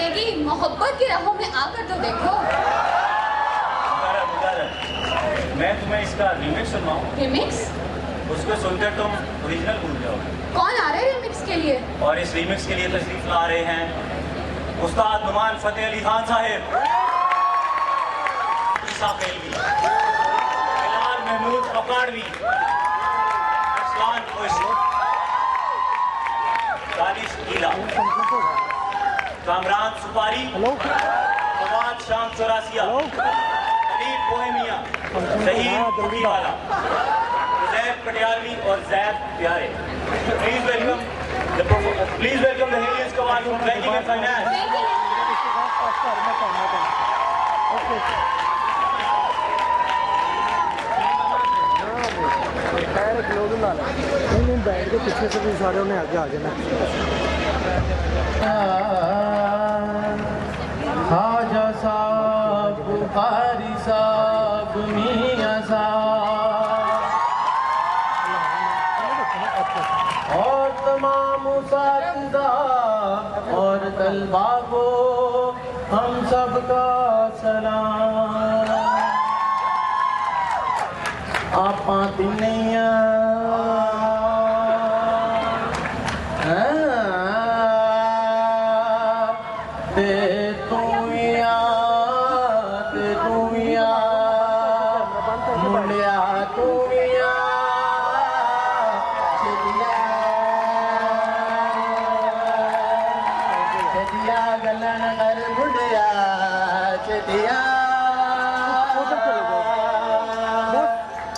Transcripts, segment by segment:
लगेगी, मोहब्बत की राहों में आकर तो देखो। मैं तुम्हें इसका रीमिक्स सुनवाऊं? रिमिक्स? उसको सुनकर तुम ओरिजिनल भूल जाओगे। कौन आ रहा है रिमिक्स के लिए? और इस रीमिक्स के लिए तशरीफ ला रहे हैं उस्ताद नुमान फतेह अली खान साहिब, ईसा फेलवी, बिलाल महमूद अकाडवी, इस्लान ओशी, दानिश गीला, कामरान सुपारी, फवाद शाम चौरासिया, अलीब बोहेमिया, शहीद दुखीवाला, जैद पटियालवी और जैद प्यारे। प्लीज वेलकम द हेलियंस command from banking and finance. बैठ के पीछे से भी सारे उन्हें आगे आ जाना। खाजा साहब, बुखारी साहब, मियां साहब और तमाम उस्तादा और तलबा को हम सबका सलाम। आप तिन्निया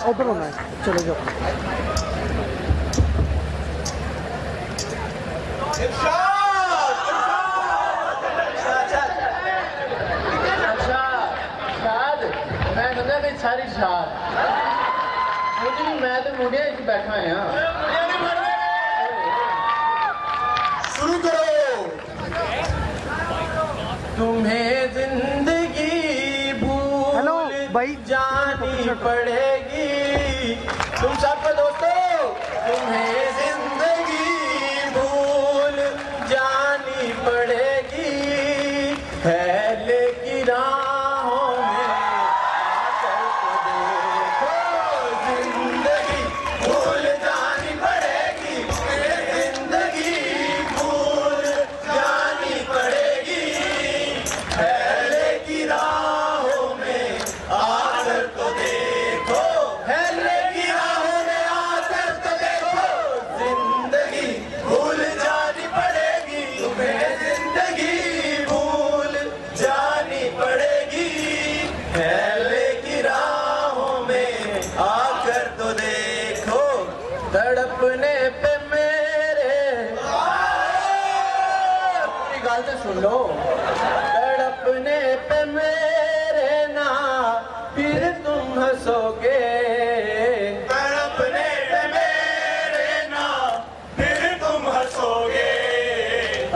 उधर होना है, चले जाओ। मैं समझा कि सारी शाद मुझे भी मैं तो मुंडिया च बैठा है। शुरू करो। तुम्हें जिंदगी भूल जानी पड़ेगी। तुम सबको दोस्तों, तुम्हें जिंदगी भूल जानी पड़ेगी। पहले की राहों में आकर तो देखो, जिंदगी भूल जानी पड़ेगी। जिंदगी भूल जानी पड़ेगी। पहले की राहों में आकर तो देखो, पहले की राहों में आकर तो देखो, जिंदगी भूल जानी पड़ेगी। तुम्हें जिंदगी भूल जानी पड़ेगी। पहले की राहों में आकर तो देखो, तड़पने पे मेरे अपनी गाल तो सुन लो। तड़पने पे मेरे ना फिर तुम हंसोगे। तड़पने पे मेरे ना फिर तुम हंसोगे।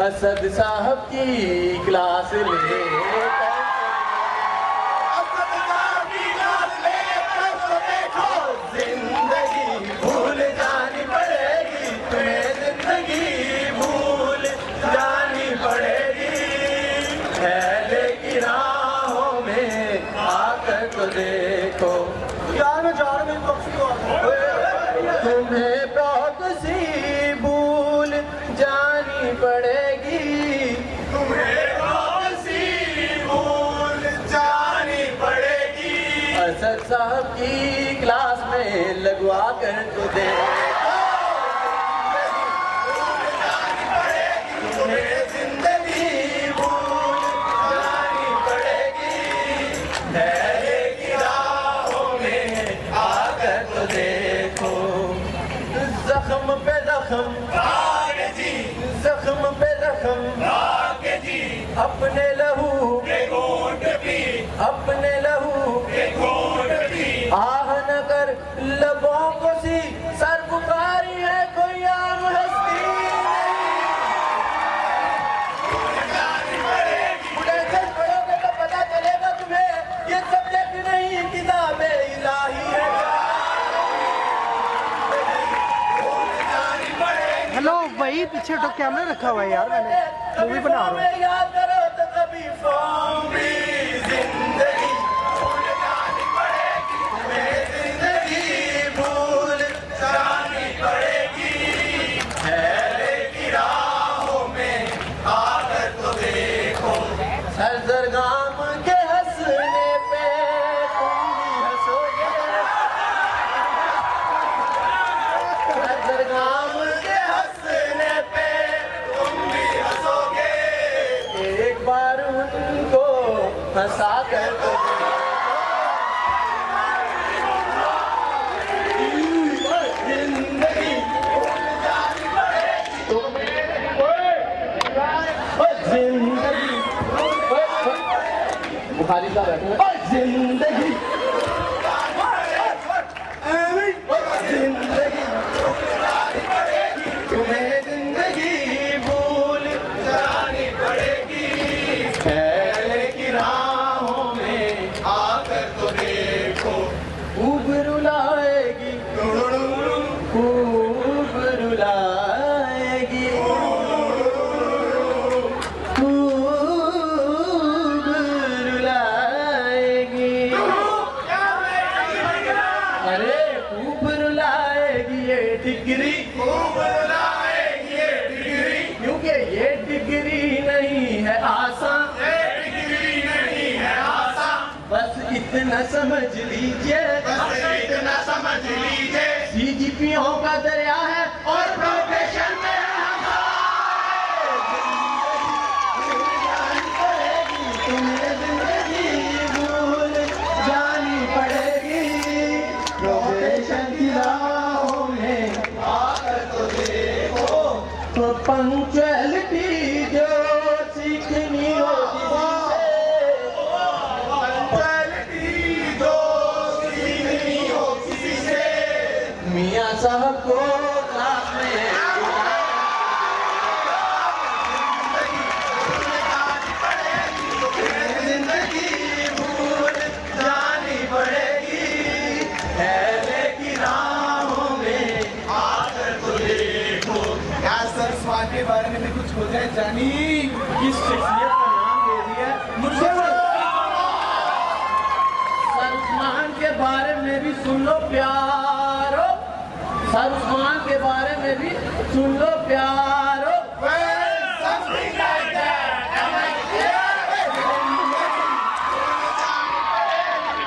असद साहब की क्लास ले जिंदगी भूल जानी पड़ेगी। तुम्हें जिंदगी भूल जानी पड़ेगी। पहले की राहों में आकर तो देखो, यार मैं जा रहा हूँ। तुम्हें बहुत सी भूल जानी पड़ेगी। तुम्हें बहुत सी भूल जानी पड़ेगी। असद साहब की क्लास में लगवा कर तो देखो, तुम्हें जिंदगी भूल जानी पड़ेगी। पहले की राहों में आकर तो देखो, जख्म पे जख्म आगे जी, जख्म पे जख्म आगे जी, अपने लहू के घूंट पी, अपने लहू के घूंट पी। आह न कर लबों को सी सर पुकारी है, कोई आम हस्ती नहीं। बुढ़े से पढ़ोगे तो पता चलेगा तुम्हें, ये सब्जेक्ट नहीं किताब इलाही है। हेलो भाई, पीछे तो कैमरा रखा हुआ है यार, मैंने मूवी बना रहा हूँ। याद करो तो बिफोर मी जिंदगी भूल जानी पड़ेगी तुम्हें जिंदगी भूल जानी पड़ेगी पहले की राहों में आकर तो देखो सरगम के हंसने पे तुम भी हंसोगे सरगम के हंसने पे तुम भी हंसोगे एक बार उनको हंसा कर तो देखो जिंदगी भूल जानी पड़ेगी तुम्हें जिंदगी बुखारी साहब बैठे जिंदगी जिंदगी तुम्हें जिंदगी भूल जानी पड़ेगी पहले की राहों में आकर तो देखो खूब रुलाएगी खूब रुलाएगी खूब रुलाएगी अरे खूब रुलाएगी ये डिग्री खूब रुलाएगी ये डिग्री क्योंकि ये डिग्री नहीं है आसान ये डिग्री नहीं है आसान बस इतना समझ लीजिए बस इतना समझ लीजिए CGPO का दरिया है और प्रोफेशन में तुम्हें जिंदगी भूल जानी पड़ेगी प्रोफेशन की राहों में आकर तो देखो तो पंक्चुअलिटी जो सीखनी होगी पंक्चुअलिटी जो सीखनी हो किसी से मियां साहब को क्लास में जिंदगी भूल जानी पड़ेगी पहले की राहों में आकर तो देखो क्या सर स्वाद के बारे में भी कुछ हो जाए जानी किस शख्सियत का नाम दे दिया मुझे सर उस्मान के बारे में भी सुन लो प्यारो सर उस्मान के बारे में भी सुन लो प्यारो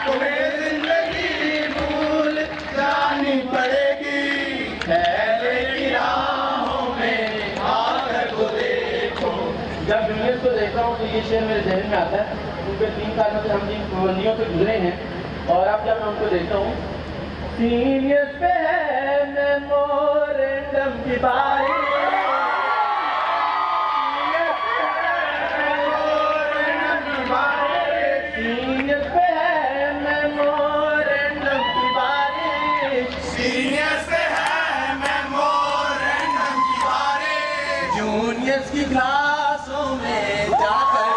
तुम्हें जिंदगी भूल जानी पड़ेगी पहले की राहों में आकर तो देखो जब यूनियन को देखता हूँ तो ये शेर मेरे जहन में आता है क्योंकि 3 सालों से हम जिन पाबंदियों से गुजरे हैं और अब जब मैं उनको देखता हूँ सीनियर पे है मेमोरेंडम की बारी सीनियर पे है मेमोरेंडम की बारी सीनियर पे है मेमोरेंडम की बारी जूनियर्स की क्लासों में जाकर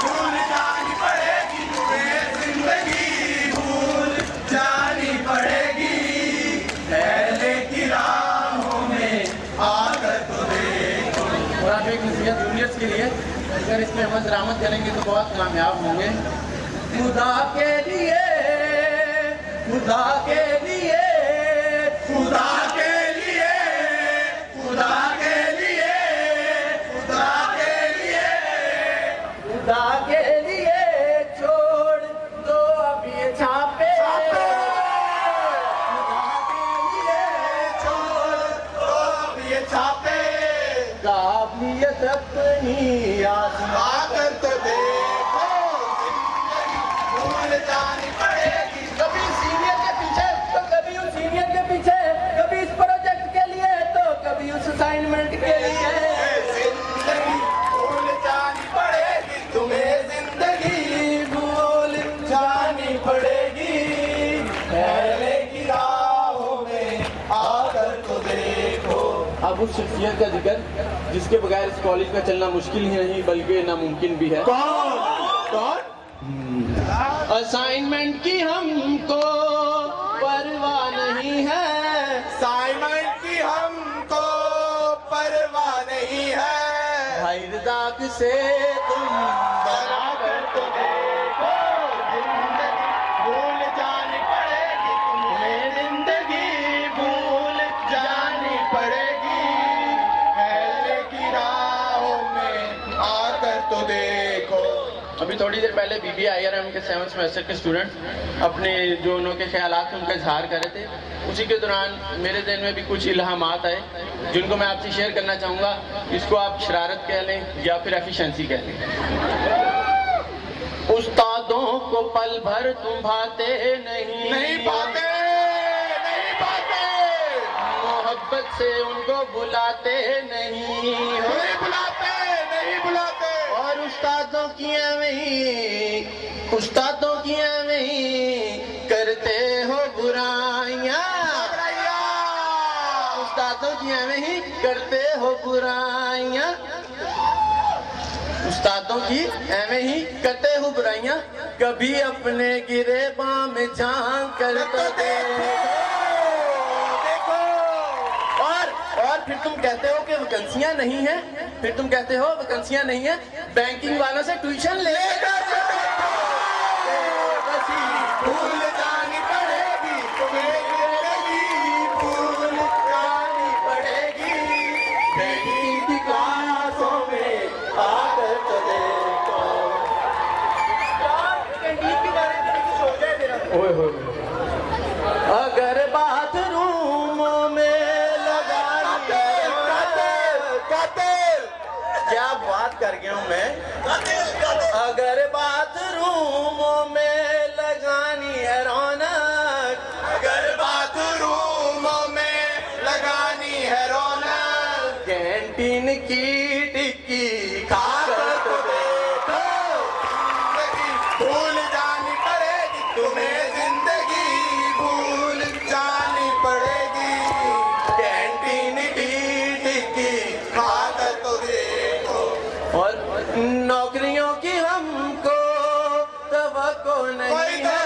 भूल जानी पड़ेगी तुम्हें जिंदगी भूल जानी पड़ेगी पहले की राहों में आकर तो देखो और आप एक नसीहत जूनियर्स के लिए अगर इसमें अमल दरामद करेंगे तो बहुत कामयाब होंगे खुदा के लिए खुदा के लिए खुदा के लिए खुदा के लिए खुदा के लिए खुदा के लिए छोड़ दो अब ये छापे खुदा के लिए छोड़ दो अब ये छापे काबिलियत अपनी आजमा कर तो देखो भूल जानी पड़ेगी कभी सीनियर के पीछे तो कभी उस सीनियर के पीछे कभी इस प्रोजेक्ट के लिए तो कभी उस असाइनमेंट के लिए जिंदगी भूल जानी पड़ेगी तुम्हें जिंदगी भूल जानी पड़ेगी पहले की राहों में आकर तो देखो अब उस शख्सियत का जिक्र जिसके बगैर इस कॉलेज में चलना मुश्किल ही नहीं बल्कि नामुमकिन भी है कौन कौन असाइनमेंट की हमको परवाह नहीं है असाइनमेंट की हमको परवाह नहीं है भाई दाग से तुम बना कर तो देखो, जिंदगी भूल जानी पड़ेगी तुम्हें, जिंदगी भूल जानी पड़ेगी, पहले की राहों में आकर तो देखो। अभी थोड़ी देर पहले BBIRM के 7th सेमेस्टर के स्टूडेंट अपने जो उनके ख्यालात उनका इजहार कर रहे थे, उसी के दौरान मेरे ज़हन में भी कुछ इल्हामात आए जिनको मैं आपसे शेयर करना चाहूँगा। इसको आप शरारत कह लें या फिर एफिशिएंसी कह लें। उस्तादों को पल भर तुम भाते नहीं, नहीं पाते, नहीं पाते, मोहब्बत से उनको बुलाते नहीं, नहीं बुलाते, नहीं बुलाते, और उस्तादों की करते हो बुराइयां, उस्तादों की ही करते हो बुराइयां, उस्तादों की एवं ही करते हो बुराइयां, कभी अपने गिरेबान में झांक कर तो देखो। और फिर तुम कहते हो कि वैकेंसियां नहीं है, फिर तुम कहते हो वैकेंसियां नहीं है, बैंकिंग वालों से ट्यूशन लेकर भूल जानी पड़ेगी तुम्हें, जिंदगी भूल जानी पड़ेगी, बैंकिंग की क्लासों में आकर तो देखो। ओए होए, अगर बाथरूमों में क्या बात कर गया हूँ मैं। अगर बाथरूमों में लगानी है रौनक, अगर बाथरूमों में लगानी है रौनक, कैंटीन की टिक्की खाकर तो देखो, जिंदगी भूल जानी पड़ेगी तुम्हें, जिंदगी भूल जानी पड़ेगी, कैंटीन की टिक्की। खाकर तो देखो। और नौकरियों की हमको तवक्को नहीं है,